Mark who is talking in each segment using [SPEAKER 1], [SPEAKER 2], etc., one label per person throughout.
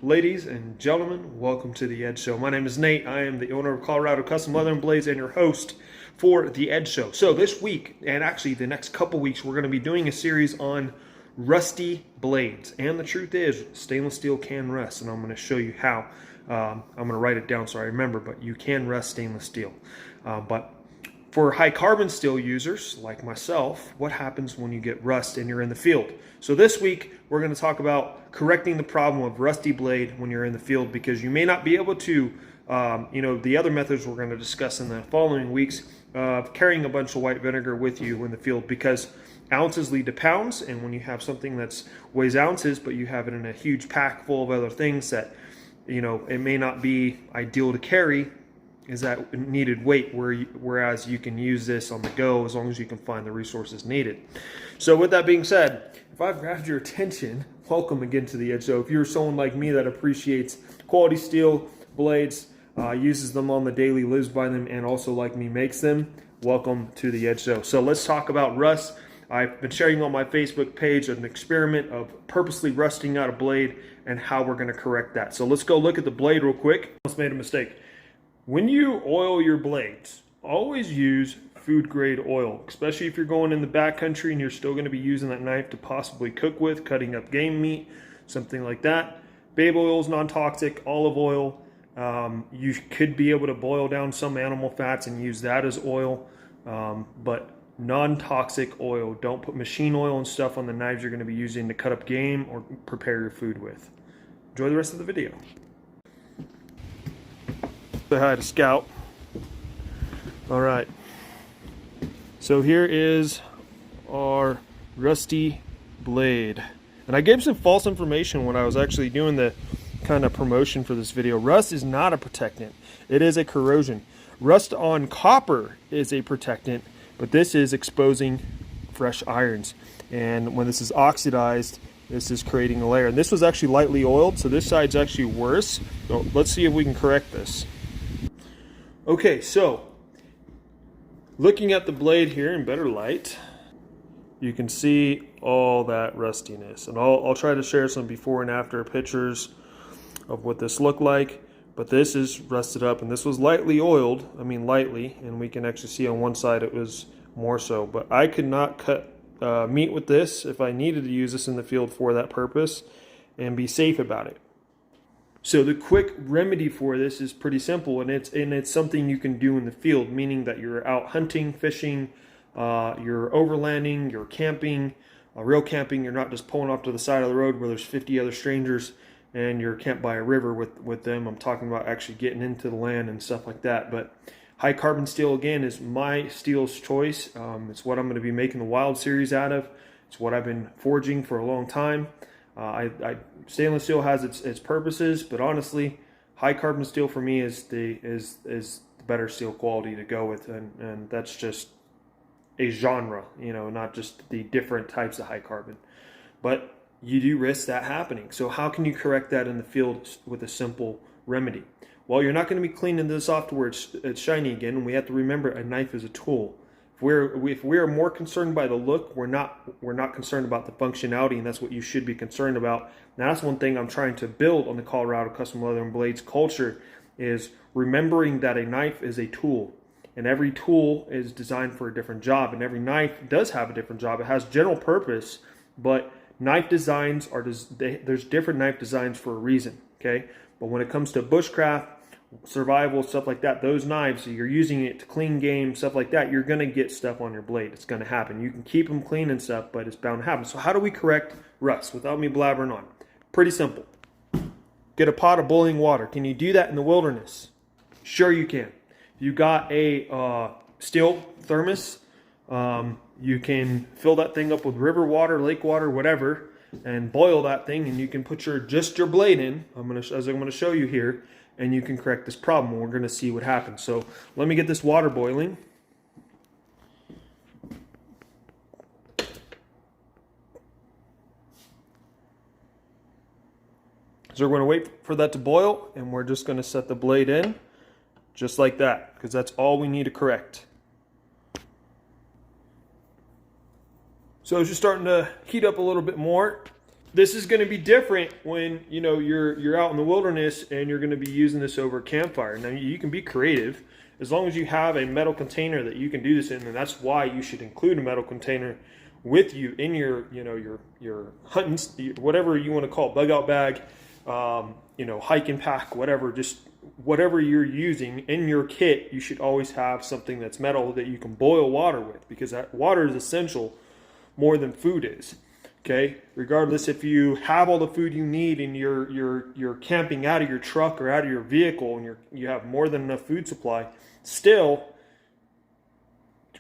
[SPEAKER 1] Ladies and gentlemen, welcome to The Ed Show. My name is Nate. I am the owner of Colorado Custom Leather and Blades and your host for The Ed Show. So this week, and actually the next couple weeks, we're going to be doing a series on rusty blades. And the truth is, stainless steel can rust, and I'm going to show you how. I'm going to write it down so I remember, but you can rust stainless steel. But for high carbon steel users like myself, what happens when you get rust and you're in the field? So this week, we're going to talk about correcting the problem of rusty blade when you're in the field, because you may not be able to, the other methods we're going to discuss in the following weeks of carrying a bunch of white vinegar with you in the field, because ounces lead to pounds, and when you have something that weighs ounces, but you have it in a huge pack full of other things that, it may not be ideal to carry, is that needed weight, whereas you can use this on the go as long as you can find the resources needed. So with that being said, if I've grabbed your attention, welcome again to The Ed Show. If you're someone like me that appreciates quality steel blades, uses them on the daily, lives by them, and also like me makes them, welcome to The Ed Show. So let's talk about rust. I've been sharing on my Facebook page an experiment of purposely rusting out a blade and how we're going to correct that. So let's go look at the blade real quick. I almost made a mistake. When you oil your blades, always use food grade oil, especially if you're going in the backcountry and you're still going to be using that knife to possibly cook with, cutting up game meat, something like that. Babe oil is non-toxic, olive oil. You could be able to boil down some animal fats and use that as oil, but non-toxic oil. Don't put machine oil and stuff on the knives you're going to be using to cut up game or prepare your food with. Enjoy the rest of the video. Say hi to Scout. All right. So here is our rusty blade. And I gave some false information when I was actually doing the kind of promotion for this video. Rust is not a protectant. It is a corrosion. Rust on copper is a protectant, but this is exposing fresh irons. And when this is oxidized, this is creating a layer. And this was actually lightly oiled, so this side's actually worse. So let's see if we can correct this. Okay, so looking at the blade here in better light, you can see all that rustiness. And I'll try to share some before and after pictures of what this looked like. But this is rusted up, and this was lightly oiled. I mean lightly, and we can actually see on one side it was more so. But I could not cut meat with this if I needed to use this in the field for that purpose and be safe about it. So the quick remedy for this is pretty simple, and it's something you can do in the field, meaning that you're out hunting, fishing, you're overlanding, you're camping, real camping. You're not just pulling off to the side of the road where there's 50 other strangers and you're camped by a river with them. I'm talking about actually getting into the land and stuff like that. But high carbon steel, again, is my steel's choice. It's what I'm going to be making the Wild series out of. It's what I've been forging for a long time. Stainless steel has its purposes, but honestly, high carbon steel for me is the better steel quality to go with, and that's just a genre, not just the different types of high carbon. But you do risk that happening. So how can you correct that in the field with a simple remedy? Well, you're not going to be cleaning this off to where it's shiny again, and we have to remember a knife is a tool. If we are more concerned by the look, we're not concerned about the functionality, and that's what you should be concerned about. Now, that's one thing I'm trying to build on the Colorado Custom Leather and Blades culture, is remembering that a knife is a tool, and every tool is designed for a different job, and every knife does have a different job. It has general purpose, but knife designs there's different knife designs for a reason. Okay, but when it comes to bushcraft, survival, stuff like that, those knives, you're using it to clean game, stuff like that, you're going to get stuff on your blade. It's going to happen. You can keep them clean and stuff, but it's bound to happen. So how do we correct rust without me blabbering on? Pretty simple. Get a pot of boiling water. Can you do that in the wilderness? Sure you can. If you got a steel thermos, you can fill that thing up with river water, lake water, whatever, and boil that thing, and you can put just your blade in, as I'm going to show you here, and you can correct this problem. We're going to see what happens. So let me get this water boiling. So we're going to wait for that to boil, and we're just going to set the blade in just like that, because that's all we need to correct. So as you're starting to heat up a little bit more, this is going to be different when you're out in the wilderness and you're going to be using this over a campfire. Now you can be creative as long as you have a metal container that you can do this in, and that's why you should include a metal container with you in your your hunting, whatever you want to call it, bug out bag, hiking pack, whatever, just whatever you're using in your kit. You should always have something that's metal that you can boil water with, because that water is essential more than food is. Okay, regardless if you have all the food you need and you're camping out of your truck or out of your vehicle and you have more than enough food supply, still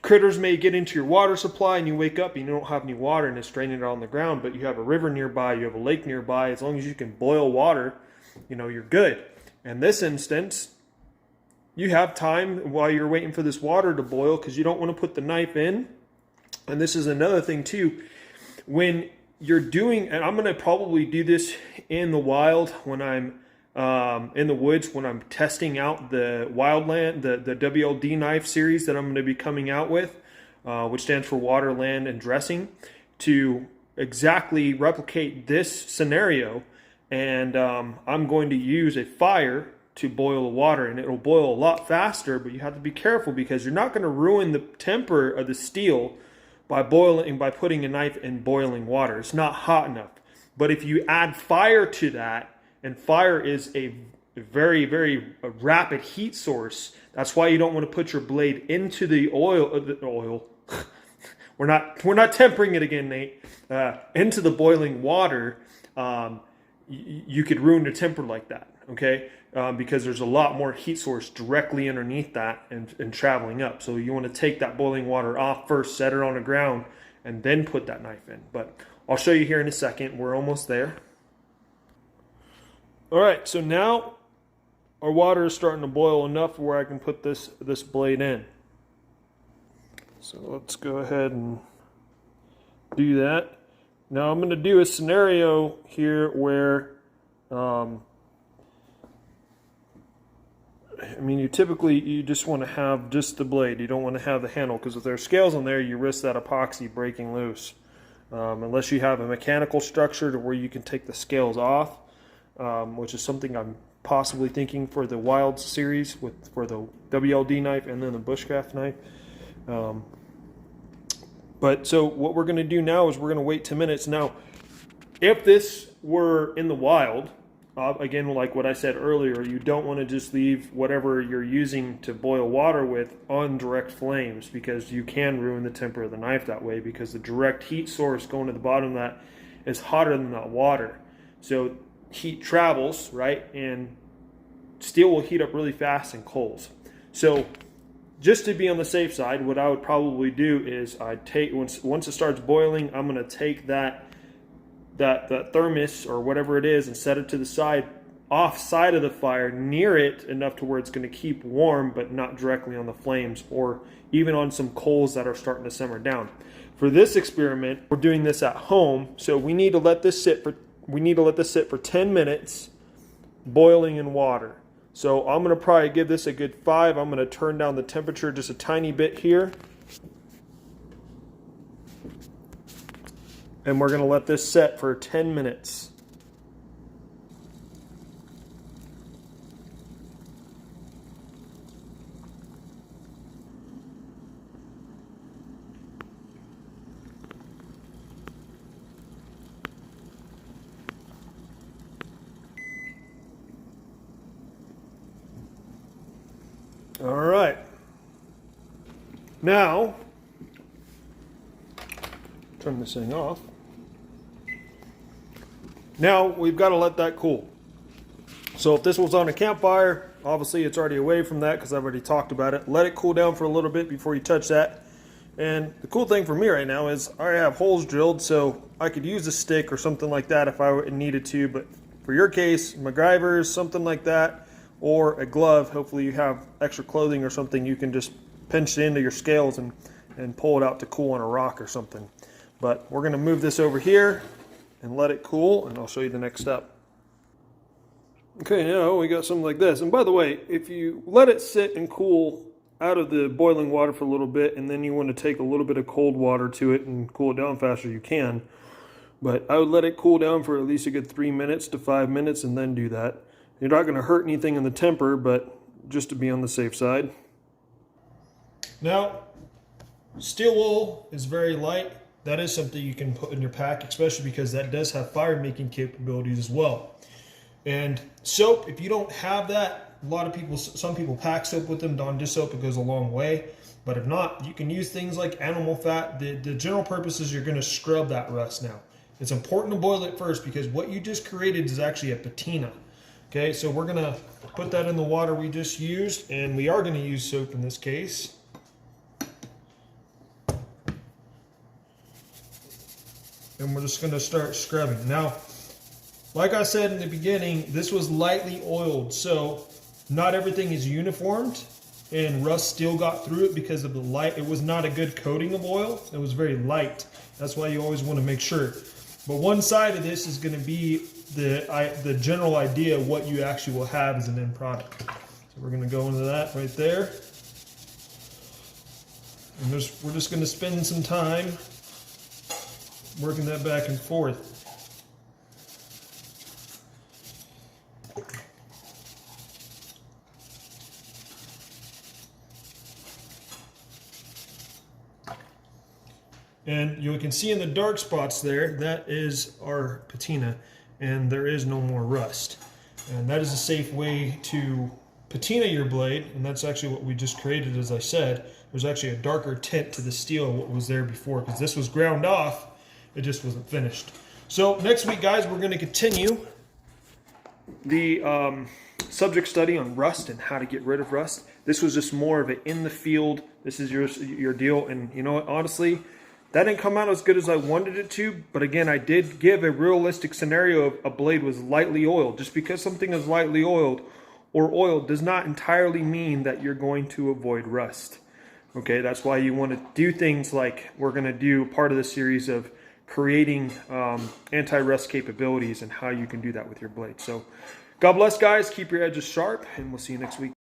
[SPEAKER 1] critters may get into your water supply and you wake up and you don't have any water and it's draining it on the ground, but you have a river nearby, you have a lake nearby. As long as you can boil water, you're good. In this instance, you have time while you're waiting for this water to boil, because you don't want to put the knife in. And this is another thing too. When you're doing, and I'm going to probably do this in the wild when I'm in the woods, when I'm testing out the wildland, the WLD knife series that I'm going to be coming out with, which stands for water, land, and dressing, to exactly replicate this scenario. And I'm going to use a fire to boil the water, and it'll boil a lot faster, but you have to be careful because you're not going to ruin the temper of the steel by putting a knife in boiling water. It's not hot enough. But if you add fire to that, and fire is a very, very rapid heat source, that's why you don't want to put your blade into the oil. We're not tempering it again, Nate. Into the boiling water. You could ruin the temper like that, okay? Because there's a lot more heat source directly underneath that and traveling up. So you want to take that boiling water off first, set it on the ground, and then put that knife in. But I'll show you here in a second. We're almost there. All right, so now our water is starting to boil enough where I can put this blade in. So let's go ahead and do that. Now I'm going to do a scenario here where, you just want to have just the blade. You don't want to have the handle, because if there are scales on there, you risk that epoxy breaking loose. Unless you have a mechanical structure to where you can take the scales off, which is something I'm possibly thinking for the Wild series for the WLD knife and then the bushcraft knife. But so what we're going to do now is we're going to wait 10 minutes. Now, if this were in the wild, again, like what I said earlier, you don't want to just leave whatever you're using to boil water with on direct flames, because you can ruin the temper of the knife that way, because the direct heat source going to the bottom of that is hotter than that water. So heat travels, right? And steel will heat up really fast in coals. So just to be on the safe side, what I would probably do is I'd take, once it starts boiling, I'm going to take that thermos or whatever it is and set it to the side, off side of the fire, near it enough to where it's going to keep warm, but not directly on the flames, or even on some coals that are starting to simmer down. For this experiment, we're doing this at home, so we need to let this sit for 10 minutes, boiling in water. So I'm going to probably give this a good 5. I'm going to turn down the temperature just a tiny bit here. And we're going to let this set for 10 minutes. All right. Now, turn this thing off. Now we've got to let that cool. So if this was on a campfire, obviously it's already away from that because I've already talked about it. Let it cool down for a little bit before you touch that. And the cool thing for me right now is I already have holes drilled, so I could use a stick or something like that if I needed to. But for your case, MacGyver's, something like that, or a glove. Hopefully you have extra clothing or something. You can just pinch it into your scales and pull it out to cool on a rock or something. But we're going to move this over here and let it cool, and I'll show you the next step. Okay, now we got something like this. And by the way, if you let it sit and cool out of the boiling water for a little bit, and then you want to take a little bit of cold water to it and cool it down faster, you can. But I would let it cool down for at least a good 3 minutes to 5 minutes and then do that. You're not going to hurt anything in the temper, but just to be on the safe side. Now, steel wool is very light. That is something you can put in your pack, especially because that does have fire making capabilities as well. And soap, if you don't have that, some people pack soap with them. Dawn dish soap, it goes a long way. But if not, you can use things like animal fat. The general purpose is you're going to scrub that rust now. It's important to boil it first because what you just created is actually a patina. Okay, so we're going to put that in the water we just used, and we are going to use soap in this case. And we're just going to start scrubbing. Now, like I said in the beginning, this was lightly oiled, so not everything is uniformed, and rust still got through it because of the light. It was not a good coating of oil. It was very light. That's why you always want to make sure. But one side of this is going to be the general idea of what you actually will have as an end product. So we're going to go into that right there. And we're just going to spend some time working that back and forth. And you can see in the dark spots there, that is our patina, and there is no more rust. And that is a safe way to patina your blade, and that's actually what we just created. As I said, there's actually a darker tint to the steel of what was there before, because this was ground off, it just wasn't finished. So next week, guys, we're going to continue the subject study on rust and how to get rid of rust. This was just more of an in the field, this is your deal, and you know what, honestly, that didn't come out as good as I wanted it to, but again, I did give a realistic scenario of a blade was lightly oiled. Just because something is lightly oiled or oiled does not entirely mean that you're going to avoid rust. Okay, that's why you want to do things like we're going to do part of the series of creating anti-rust capabilities and how you can do that with your blade. So God bless, guys. Keep your edges sharp, and we'll see you next week.